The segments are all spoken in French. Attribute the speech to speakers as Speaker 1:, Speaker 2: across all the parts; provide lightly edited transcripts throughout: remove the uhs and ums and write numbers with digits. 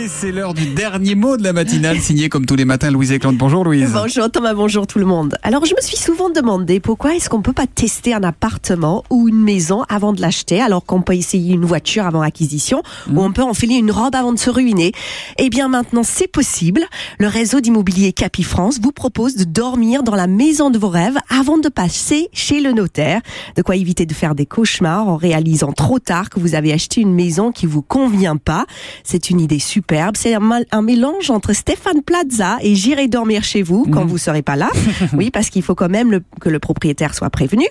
Speaker 1: Et c'est l'heure du dernier mot de la matinale, signé comme tous les matins Louise Éclante. Bonjour Louise.
Speaker 2: Bonjour Thomas, bonjour tout le monde. Alors je me suis souvent demandé pourquoi est-ce qu'on ne peut pas tester un appartement ou une maison avant de l'acheter, alors qu'on peut essayer une voiture avant acquisition ou on peut enfiler une robe avant de se ruiner. Eh bien maintenant c'est possible. Le réseau d'immobilier Capifrance vous propose de dormir dans la maison de vos rêves avant de passer chez le notaire. De quoi éviter de faire des cauchemars en réalisant trop tard que vous avez acheté une maison qui vous convient pas. C'est une idée superbe. C'est un mélange entre Stéphane Plaza et J'irai dormir chez vous quand vous serez pas là. Oui, parce qu'il faut quand même que le propriétaire soit prévenu.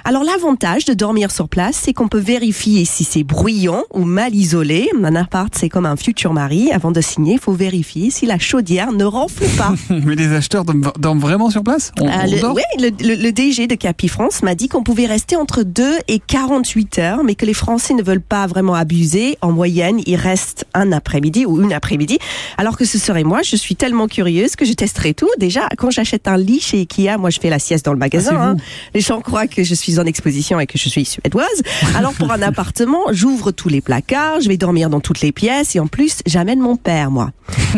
Speaker 2: Alors l'avantage de dormir sur place, c'est qu'on peut vérifier si c'est bruyant ou mal isolé. Un appart, c'est comme un futur mari. Avant de signer, il faut vérifier si la chaudière ne renfle pas.
Speaker 1: Mais les acheteurs dorment vraiment sur place?
Speaker 2: Oui, le DG de Capifrance m'a dit qu'on pouvait rester entre 2 et 48 heures, mais que les Français ne veulent pas vraiment abuser. En moyenne, il reste un après-midi ou une après-midi. Alors que ce serait moi, je suis tellement curieuse que je testerai tout. Déjà, quand j'achète un lit chez Ikea, moi je fais la sieste dans le magasin. Les gens croient que je suis en exposition et que je suis suédoise. Alors pour un appartement, j'ouvre tous les placards, je vais dormir dans toutes les pièces et en plus, j'amène mon père, moi.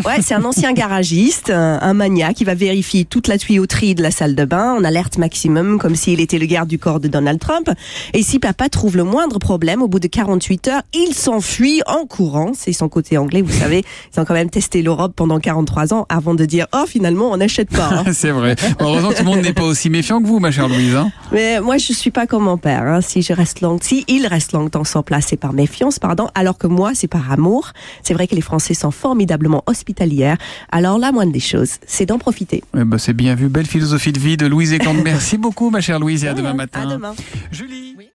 Speaker 2: Ouais, c'est un ancien garagiste, un maniaque qui va vérifier toute la tuyauterie de la salle de bain en alerte maximum, comme s'il était le garde du corps de Donald Trump. Et si papa trouve le moindre problème, au bout de 48 heures, il s'enfuit en courant. C'est son côté anglais, vous savez. Ils ont quand même testé l'Europe pendant 43 ans avant de dire « Oh, finalement, on n'achète pas. »
Speaker 1: C'est vrai. Heureusement, tout le monde n'est pas aussi méfiant que vous, ma chère Louise.
Speaker 2: Mais moi, je suis pas comme mon père. Si il reste longtemps sur place, c'est par méfiance, alors que moi, c'est par amour. C'est vrai que les Français sont formidablement hospitalières. Alors, la moindre des choses, c'est d'en profiter.
Speaker 1: C'est bien vu. Belle philosophie de vie de Louise Éclante. Merci beaucoup, ma chère Louise, et à demain matin.
Speaker 2: À demain.
Speaker 1: Julie. Oui.